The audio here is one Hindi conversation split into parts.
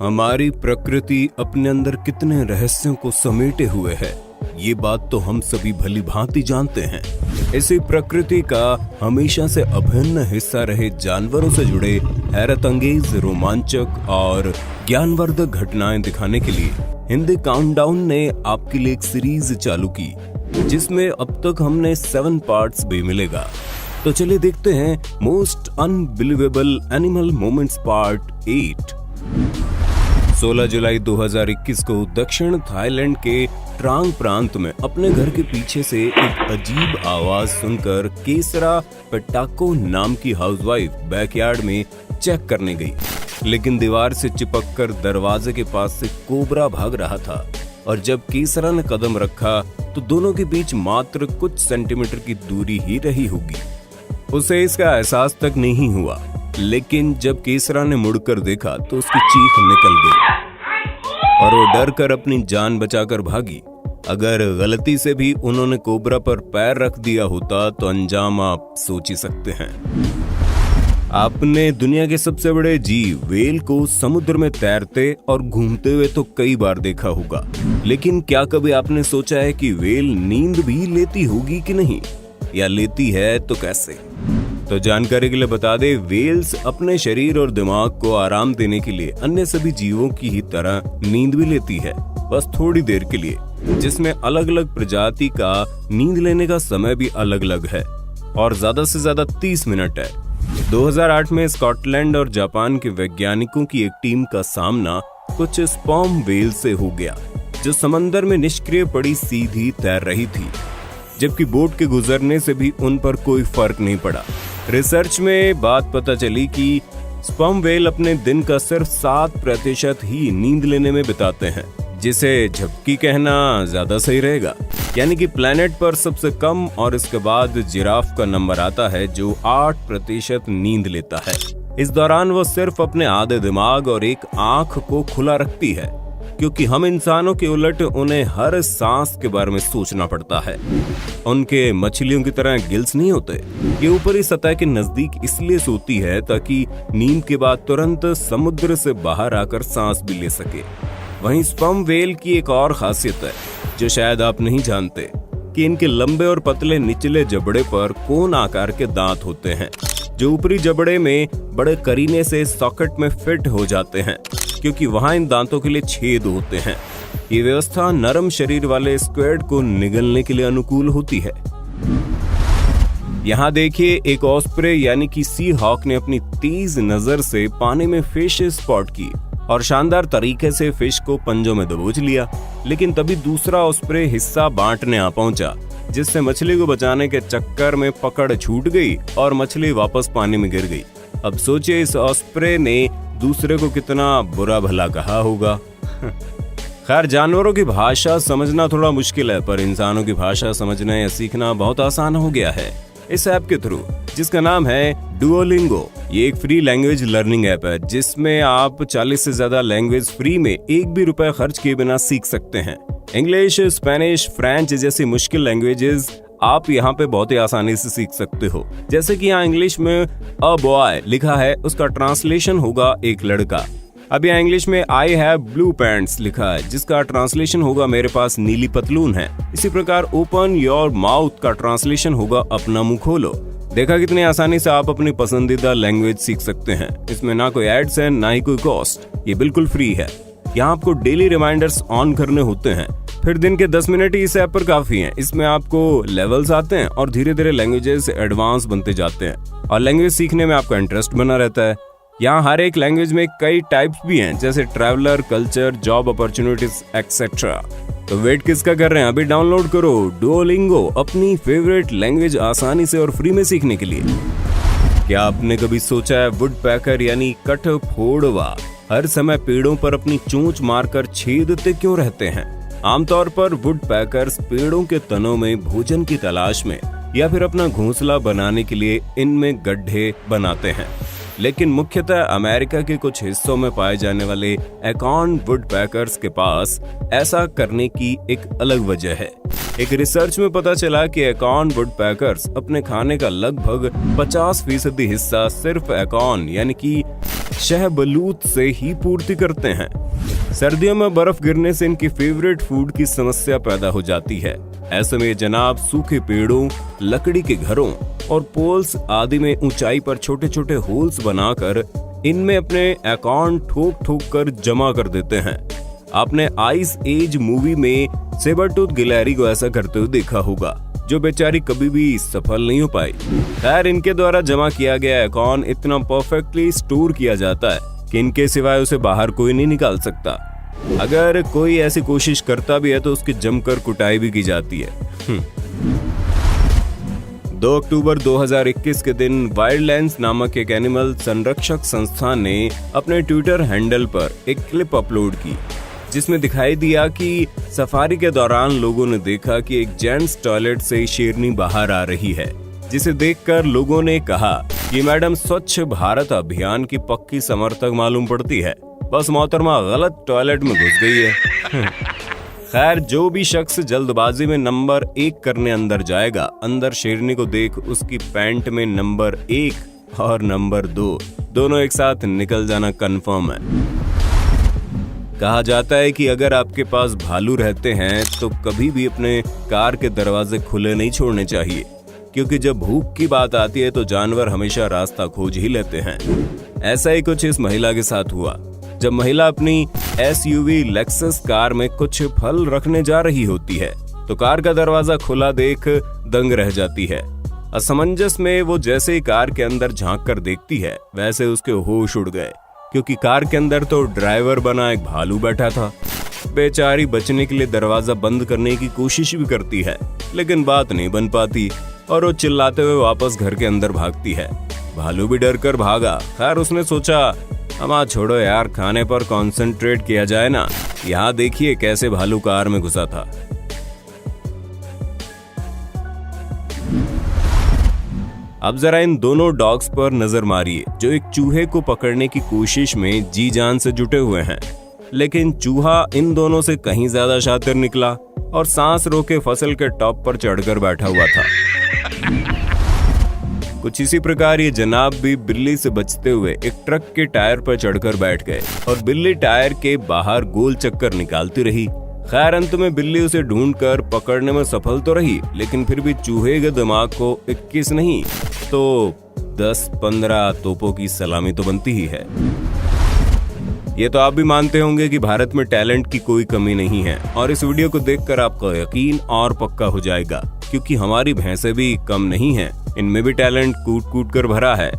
हमारी प्रकृति अपने अंदर कितने रहस्यों को समेटे हुए है, ये बात तो हम सभी भली भांति जानते हैं। इसी प्रकृति का हमेशा से अभिन्न हिस्सा रहे जानवरों से जुड़े हैरत अंगेज, रोमांचक और ज्ञानवर्धक घटनाएं दिखाने के लिए हिंदी काउंटडाउन ने आपके लिए एक सीरीज चालू की, जिसमें अब तक हमने 7 पार्ट्स भी मिलेगा। तो चलिए देखते हैं most unbelievable animal moments part 8। 16 जुलाई 2021 को दक्षिण थाईलैंड के ट्रांग प्रांत में अपने घर के पीछे से एक अजीब आवाज सुनकर केसरा पेटाको नाम की हाउसवाइफ बैकयार्ड में चेक करने गई, लेकिन दीवार से चिपककर दरवाजे के पास से कोबरा भाग रहा था और जब केसरा ने कदम रखा तो दोनों के बीच मात्र कुछ सेंटीमीटर की दूरी ही रही होगी। उसे इसका एहसास तक नहीं हुआ, लेकिन जब केसरा ने मुड़कर देखा तो उसकी चीख निकल गई और वो डर कर अपनी जान बचाकर भागी। अगर गलती से भी उन्होंने कोबरा पर पैर रख दिया होता तो अंजाम आप सोच ही सकते हैं। आपने दुनिया के सबसे बड़े जीव व्हेल को समुद्र में तैरते और घूमते हुए तो कई बार देखा होगा, लेकिन क्या कभी आपने सोचा है कि व्हेल नींद भी लेती होगी कि नहीं, या लेती है तो कैसे? तो जानकारी के लिए बता दे, व्हेल्स अपने शरीर और दिमाग को आराम देने के लिए अन्य सभी जीवों की ही तरह नींद भी लेती है, बस थोड़ी देर के लिए, जिसमें अलग अलग प्रजाति का नींद लेने का समय भी अलग अलग है और ज्यादा से ज्यादा 30 मिनट है। 2008 में स्कॉटलैंड और जापान के वैज्ञानिकों की एक टीम का सामना कुछ स्पर्म व्हेल से हो गया, जो समंदर में निष्क्रिय पड़ी सीधी तैर रही थी, जबकि बोट के गुजरने से भी उन पर कोई फर्क नहीं पड़ा। रिसर्च में बात पता चली कि स्पर्म व्हेल अपने दिन का सिर्फ 7% ही नींद लेने में बिताते हैं, जिसे झपकी कहना ज्यादा सही रहेगा। यानी कि प्लेनेट पर सबसे कम और इसके बाद जिराफ का नंबर आता है जो 8% नींद लेता है। इस दौरान वो सिर्फ अपने आधे दिमाग और एक आंख को खुला रखती है, क्योंकि हम इंसानों के उलट उन्हें हर सांस के बारे में सोचना पड़ता है। उनके मछलियों की तरह गिल्स नहीं होते। ये ऊपरी सतह के नजदीक इसलिए सोती है ताकि नींद के बाद तुरंत समुद्र से बाहर आकर सांस भी ले सके। वहीं स्पर्म व्हेल की एक और खासियत है जो शायद आप नहीं जानते, कि इनके लंबे और पतले निचले जबड़े पर कोन आकार के दांत होते हैं, जो ऊपरी जबड़े में बड़े करीने से सॉकेट में फिट हो जाते हैं, क्योंकि वहां इन दांतों के लिए छेद होते हैं। ये व्यवस्था नरम शरीर वाले स्क्विड को निगलने के लिए अनुकूल होती है। यहाँ देखिए, एक ऑस्प्रे यानी कि सी हॉक ने अपनी तेज नजर से पानी में फिश स्पॉट की और शानदार तरीके से फिश को पंजों में दबोच लिया, लेकिन तभी दूसरा ऑस्प्रे हिस्सा बांटने आ पहुंचा, जिससे मछली को बचाने के चक्कर में पकड़ छूट गई और मछली वापस पानी में गिर गई। अब सोचिए, इस ऑस्प्रे ने दूसरे को कितना बुरा भला कहा होगा। खैर, जानवरों की भाषा समझना थोड़ा मुश्किल है, पर इंसानों की भाषा समझना या सीखना बहुत आसान हो गया है इस ऐप के थ्रू, जिसका नाम है डुओलिंगो। ये एक फ्री लैंग्वेज लर्निंग ऐप है, जिसमें आप 40 से ज्यादा लैंग्वेज फ्री में एक भी रुपए खर्च किए बिना सीख सकते हैं। इंग्लिश, स्पेनिश, फ्रेंच जैसी मुश्किल लैंग्वेजेस आप यहाँ पे बहुत ही आसानी से सीख सकते हो। जैसे कि यहाँ इंग्लिश में अ बॉय लिखा है, उसका ट्रांसलेशन होगा एक लड़का। अब यहाँ इंग्लिश में आई हैव ब्लू पैंट्स लिखा है, जिसका ट्रांसलेशन होगा मेरे पास नीली पतलून है। इसी प्रकार ओपन योर माउथ का ट्रांसलेशन होगा अपना मुंह खोलो। देखा कितनी आसानी से आप अपनी पसंदीदा लैंग्वेज सीख सकते हैं। इसमें ना कोई एड्स है, ना ही कोई कॉस्ट। ये बिल्कुल फ्री है। यहाँ आपको डेली रिमाइंडर्स ऑन करने होते हैं, फिर दिन के 10 मिनट ही इस ऐप पर काफी हैं। इसमें आपको लेवल्स आते हैं और धीरे धीरे लैंग्वेजेस एडवांस बनते जाते हैं और लैंग्वेज सीखने में आपका इंटरेस्ट बना रहता है। यहाँ हर एक लैंग्वेज में कई टाइप्स भी हैं, जैसे traveller, culture, job opportunities etcetera. तो वेट किसका कर रहे हैं, अभी डाउनलोड करो डुओलिंगो, अपनी फेवरेट लैंग्वेज आसानी से और फ्री में सीखने के लिए। क्या आपने कभी सोचा है वुडपैकर यानी कठफोड़वा हर समय पेड़ों पर अपनी चोंच मारकर छेदते क्यों रहते हैं? आमतौर पर वुडपैकर्स पेड़ों के तनों में भोजन की तलाश में या फिर अपना घोंसला बनाने के लिए इनमें गड्ढे बनाते हैं, लेकिन मुख्यतः अमेरिका के कुछ हिस्सों में पाए जाने वाले एकॉर्न वुडपैकर्स के पास ऐसा करने की एक अलग वजह है। एक रिसर्च में पता चला कि एकॉर्न वुडपैकर्स अपने खाने का लगभग 50% हिस्सा सिर्फ एकॉर्न यानी कि शहबलूत से ही पूर्ति करते हैं। सर्दियों में बर्फ गिरने से इनकी फेवरेट फूड की समस्या पैदा हो जाती है। ऐसे में जनाब सूखे पेड़ों, लकड़ी के घरों और पोल्स आदि में ऊंचाई पर छोटे छोटे होल्स बनाकर इनमें अपने अकाउंट ठोक ठोक कर जमा कर देते हैं। आपने आइस एज मूवी में सेबरटूथ गिलहरी को ऐसा करते हुए देखा होगा, जो बेचारी कभी भी सफल नहीं हो पाई। खैर, इनके द्वारा जमा किया गया अकाउंट इतना परफेक्टली स्टोर किया जाता है कि इनके सिवाय उसे बाहर कोई नहीं निकाल सकता। अगर कोई ऐसी कोशिश करता भी है तो उसकी जमकर कुटाई भी की जाती है। 2 अक्टूबर 2021 के दिन वाइल्डलैंड्स नामक एक एनिमल संरक्षक संस्थान ने अपने ट्विटर हैंडल पर एक क्लिप अपलोड की, जिसमें दिखाई दिया कि सफारी के दौरान लोगों ने देखा कि एक जेंट्स टॉयलेट से शेरनी बाहर आ रही है, जिसे देखकर लोगों ने कहा कि मैडम स्वच्छ भारत अभियान की पक्की समर्थक मालूम पड़ती है, बस मोहतरमा गलत टॉयलेट में घुस गई है। खैर, जो भी शख्स जल्दबाजी में नंबर 1 करने अंदर जाएगा, अंदर शेरनी को देख उसकी पैंट में नंबर 1 और नंबर 2 दोनों एक साथ निकल जाना कंफर्म है। कहा जाता है कि अगर आपके पास भालू रहते हैं तो कभी भी अपने कार के दरवाजे खुले नहीं छोड़ने चाहिए, क्योंकि जब भूख की बात आती है तो जानवर हमेशा रास्ता खोज ही लेते हैं। ऐसा ही कुछ इस महिला के साथ हुआ, जब महिला अपनी SUV लेक्सस कार में कुछ फल रखने जा रही होती है तो कार का दरवाजा खुला देख दंग रह जाती है। असमंजस में वो जैसे ही कार के अंदर झांक कर देखती है, वैसे उसके होश उड़ गए, क्योंकि कार के अंदर तो ड्राइवर बना एक भालू बैठा था। बेचारी बचने के लिए दरवाजा बंद करने की कोशिश भी करती है, लेकिन बात नहीं बन पाती और वो चिल्लाते हुए वापस घर के अंदर भागती है। भालू भी डर कर भागा। खैर, उसने सोचा अमा छोड़ो यार, खाने पर कंसंट्रेट किया जाए ना। यहाँ देखिए कैसे भालू कार में घुसा था। अब जरा इन दोनों डॉग्स पर नजर मारिए, जो एक चूहे को पकड़ने की कोशिश में जी जान से जुटे हुए हैं, लेकिन चूहा इन दोनों से कहीं ज्यादा शातिर निकला और सांस रोके फसल के टॉप पर चढ़कर बैठा हुआ था। कुछ इसी प्रकार ये जनाब भी बिल्ली से बचते हुए एक ट्रक के टायर पर चढ़कर बैठ गए और बिल्ली टायर के बाहर गोल चक्कर निकालती रही। खैर, अंत में बिल्ली उसे ढूंढकर पकड़ने में सफल तो रही, लेकिन फिर भी चूहे के दिमाग को 21 नहीं तो 10-15 तोपों की सलामी तो बनती ही है। ये तो आप भी मानते होंगे कि भारत में टैलेंट की कोई कमी नहीं है, और इस वीडियो को देखकर आपका यकीन और पक्का हो जाएगा, क्योंकि हमारी भैंसें भी कम नहीं हैं, इनमें भी टैलेंट कूट कूट कर भरा है।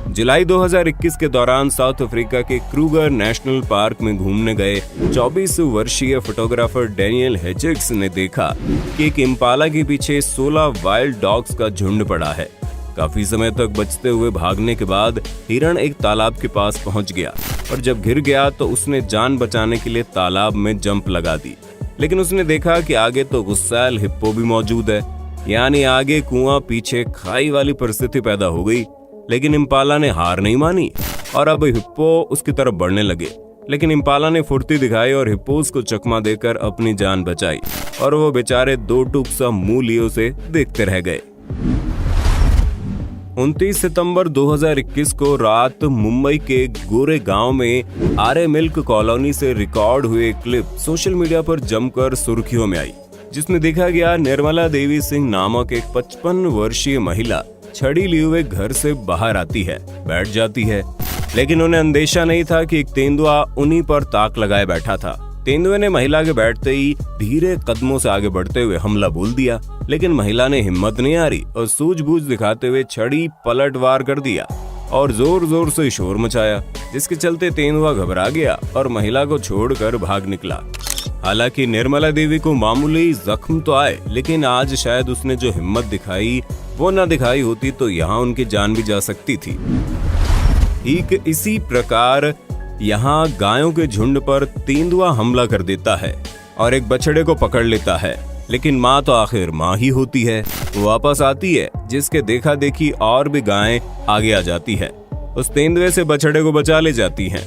जुलाई 2021 के दौरान साउथ अफ्रीका के क्रूगर नेशनल पार्क में घूमने गए 24 वर्षीय फोटोग्राफर डैनियल हेचिक्स ने देखा कि एक इम्पाला के पीछे 16 वाइल्ड डॉग्स का झुंड पड़ा है। काफी समय तक बचते हुए भागने के बाद हिरण एक तालाब के पास पहुंच गया, और जब गिर गया तो उसने जान बचाने के लिए तालाब में जंप लगा दी, लेकिन उसने देखा कि आगे तो गुस्सैल हिप्पो भी मौजूद है, यानी आगे कुआं पीछे खाई वाली परिस्थिति पैदा हो गई। लेकिन इम्पाला ने हार नहीं मानी और अब हिप्पो उसकी तरफ बढ़ने लगे, लेकिन इम्पाला ने फुर्ती दिखाई और हिप्पोस को चकमा देकर अपनी जान बचाई, और वो बेचारे 2 टूक सा मुंह लिए उसे देखते रह गए। 29 सितंबर 2021 को रात मुंबई के गोरे गांव में आर्य मिल्क कॉलोनी से रिकॉर्ड हुए क्लिप सोशल मीडिया पर जमकर सुर्खियों में आई, जिसमें देखा गया निर्मला देवी सिंह नामक एक 55 वर्षीय महिला छड़ी लिए हुए घर से बाहर आती है, बैठ जाती है, लेकिन उन्हें अंदेशा नहीं था कि एक तेंदुआ उन्हीं पर ताक लगाए बैठा था। तेंदुए ने महिला के बैठते ही धीरे कदमों से आगे बढ़ते हुए हमला बोल दिया, लेकिन महिला ने हिम्मत नहीं हारी और सूझबूझ दिखाते हुए छड़ी पलटवार कर दिया और जोर जोर से शोर मचाया, जिसके चलते तेंदुआ घबरा गया और महिला को छोड़कर भाग निकला। हालांकि निर्मला देवी को मामूली जख्म तो आए, लेकिन आज शायद उसने जो हिम्मत दिखाई वो न दिखाई होती तो यहाँ उनकी जान भी जा सकती थी। ठीक इसी प्रकार यहाँ गायों के झुंड पर तेंदुआ हमला कर देता है और एक बछड़े को पकड़ लेता है, लेकिन माँ तो आखिर माँ ही होती है। वो वापस आती है, जिसके देखा देखी और भी गायें आगे आ जाती है, उस तेंदुए से बछड़े को बचा ले जाती हैं।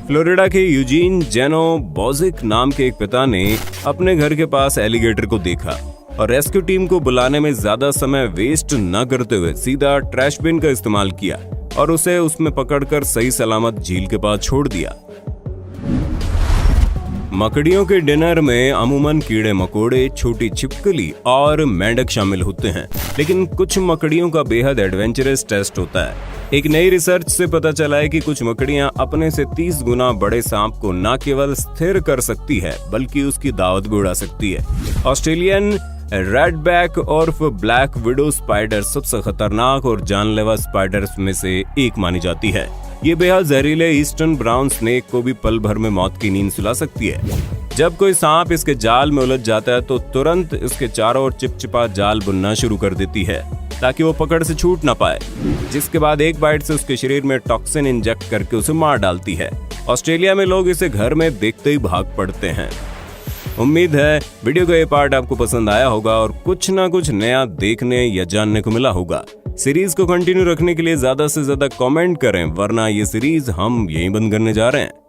फ्लोरिडा के यूजीन जेनो बोजिक नाम के एक पिता ने अपने घर के पास एलिगेटर को देखा। और रेस्क्यू टीम को बुलाने में ज्यादा समय वेस्ट न करते हुए सीधा ट्रैश बिन का इस्तेमाल किया और उसे उसमें पकड़कर सही सलामत झील के पास छोड़ दिया। मकड़ियों के डिनर में अमूमन कीड़े मकोड़े, छोटी छिपकली और मेंढक शामिल होते हैं, लेकिन कुछ मकड़ियों का बेहद एडवेंचरस टेस्ट होता है। एक नई रिसर्च से पता चला है कि कुछ मकड़ियां अपने से 30 गुना बड़े सांप को न केवल स्थिर कर सकती है बल्कि उसकी दावत भी उड़ा सकती है। ऑस्ट्रेलियन रेडबैक और ब्लैक विडो स्पाइडर सबसे खतरनाक और जानलेवा स्पाइडर्स में से एक मानी जाती है। ये बेहद जहरीले ईस्टर्न ब्राउन स्नेक को भी पल भर में मौत की नींद सुला सकती है। जब कोई सांप इसके जाल में उलझ जाता है तो तुरंत इसके चारों ओर चिपचिपा जाल बुनना शुरू कर देती है ताकि वो पकड़ से छूट ना पाए, जिसके बाद एक बाइट से उसके शरीर में टॉक्सिन इंजेक्ट करके उसे मार डालती है। ऑस्ट्रेलिया में लोग इसे घर में देखते ही भाग पड़ते हैं। उम्मीद है वीडियो का ये पार्ट आपको पसंद आया होगा और कुछ ना कुछ नया देखने या जानने को मिला होगा। सीरीज को कंटिन्यू रखने के लिए ज्यादा से ज्यादा कमेंट करें, वरना ये सीरीज हम यहीं बंद करने जा रहे हैं।